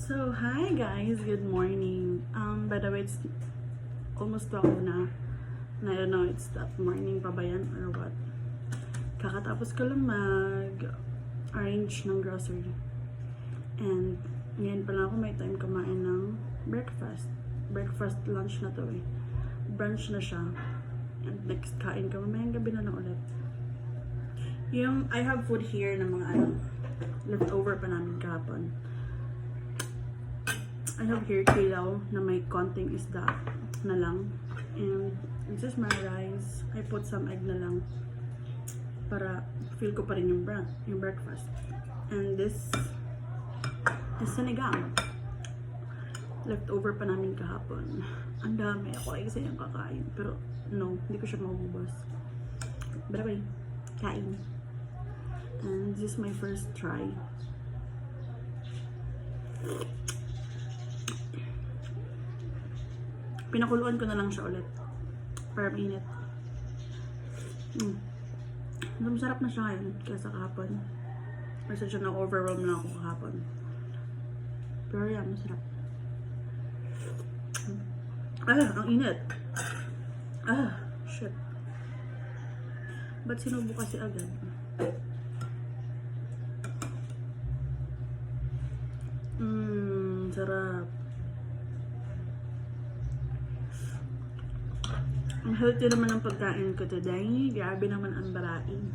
So, hi guys, good morning. By the way, it's almost 12 na. And I don't know, it's that morning pa ba yan or what. Kakatapos ko lang mag-arrange ng grocery. And ngayon pa lang ako may time kumain ng breakfast. Breakfast lunch na to eh. Brunch na siya. And next kain ko, mamayang gabi na lang ulit. I have food here na mga leftover pa namin kahapon. I have here kilaw na may konting isda na lang. And this is my rice. I put some egg na lang para feel ko pa rin yung breakfast. And this is sinigang. Leftover pa namin kahapon. Ang dami. Ako ay isa yung kakain. Pero no, hindi ko siya maubos. But anyway, kain. And this is my first try. Pinakuluan ko na lang siya ulit para mainit. Masarap na siya ngayon kaysa kahapon. Kasi siya na-overwhelm na ako kahapon. Pero yan, masarap. Ang init. Shit. Ba't sinubo kasi agad? Sarap. Ang healthy naman ang pagkain ko today. Grabe naman ang barain.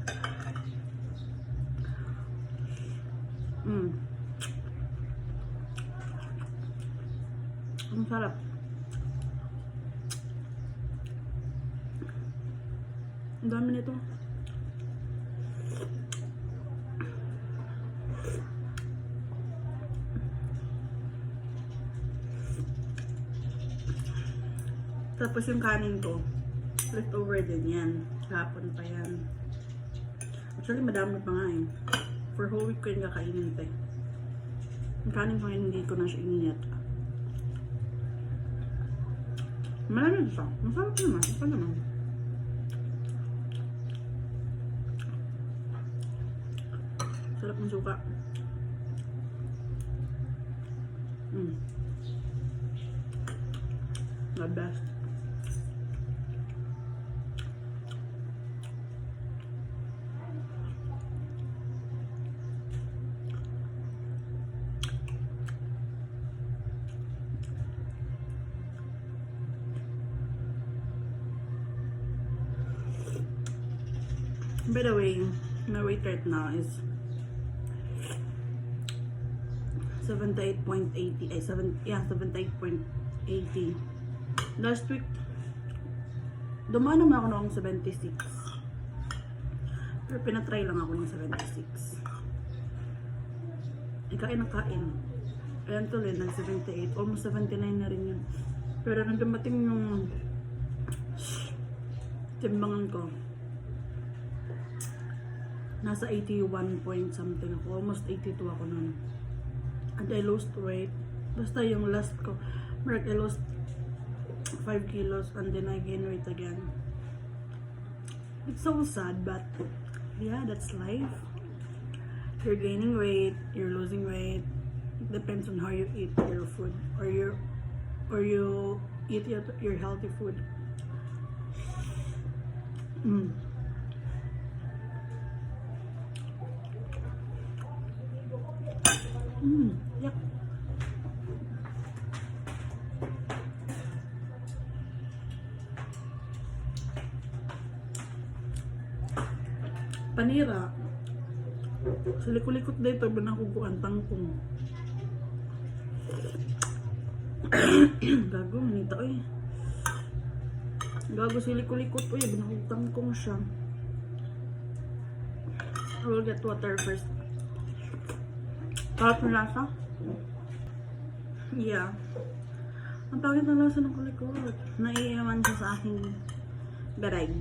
Ang sarap. Ang dami nito. Tapos yung kanin ko, leftover din yan. Kahapon pa yan. Actually, madami pa nga eh. For whole week ko yung kakainin pa eh. Yung kanin ko ngayon, hindi ko na siya ininit. Malamig siya. Masarap naman. Masarap naman. Sarap ng suka. The best. By the way, my weight right now is 78.80. 78.80. Last week, dumaan naman ako noong 76. Pero pinatry lang ako ng 76. Kain ng kain. Ayan tuloy, nag 78. Almost 79 na rin yun. Pero nang dumating yung timbangan ko, nasa 81 point something ako. Almost 82 ako nun. And I lost weight. Basta yung last ko, I lost 5 kilos and then I gained weight again. It's so sad, but yeah, that's life. You're gaining weight, you're losing weight. It depends on how you eat your food or you eat your healthy food. Yuck. Panira. Sa likot-likot dito, binakukuan tangkong. Gago, manita eh. Gago sa likot-likot, binakukutang tangkong siya. I will get water first. Sarap ng lasa? Yeah. Ang pangit ng lasa ng kulikot. Naiiwan siya sa aking bereg.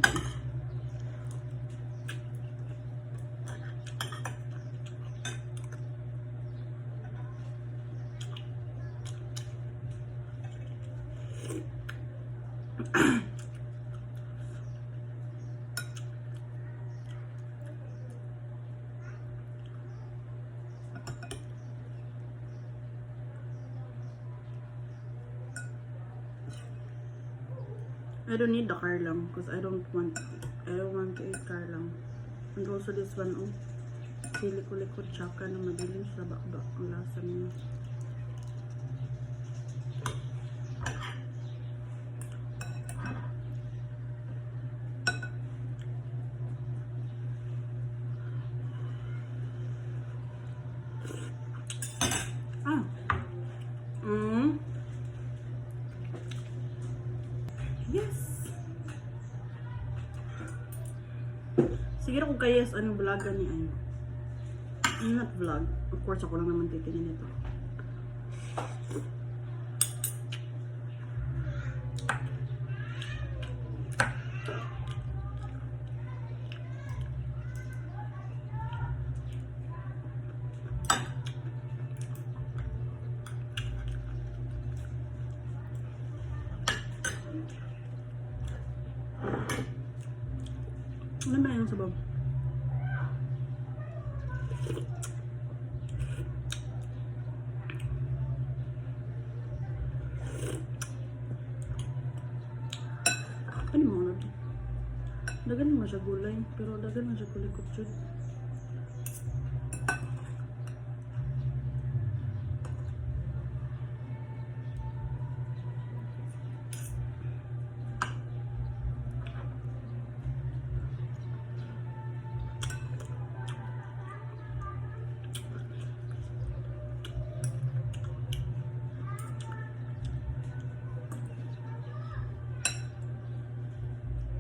I don't need the car lang because I don't want to eat car lang. And also this one, oh. Siliko-likod tsaka na madilim sa bakbak ang lasa niya. Ah. Yes. Siguro kung kaya yes, anong vlogan ni ano. Not vlog. Of course, ako lang naman titingin ito. Ano ba yung sabaw? Ano mo na? Dagan naman siya gulay, pero dagan naman siya gulay kutsud.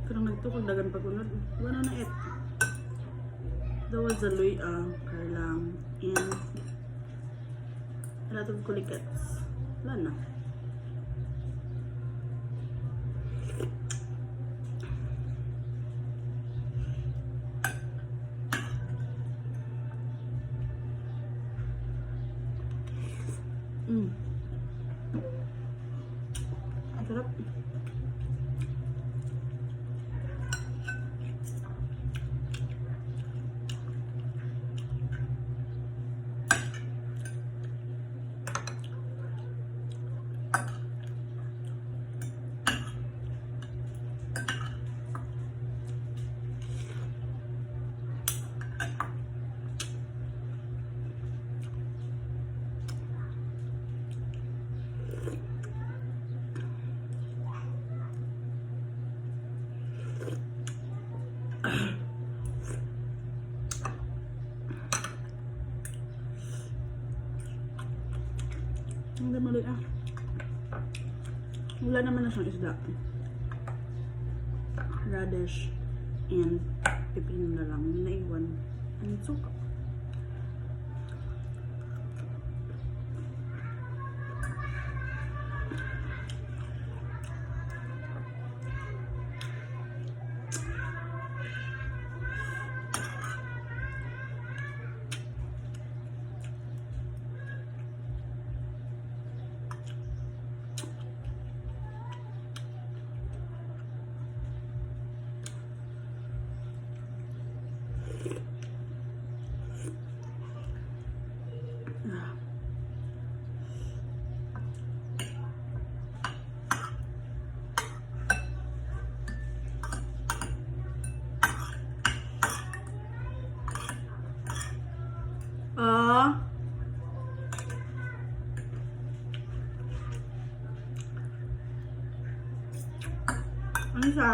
Karang nagtukog dagan pagunod. Wala na it. That was a Louis Carlang and a lot of kulikets. Wala na. Sarap. Hindi mali ah. Wala naman na siyang isda. Radish and pipino na lang. Naiwan. And suka. Ano siya?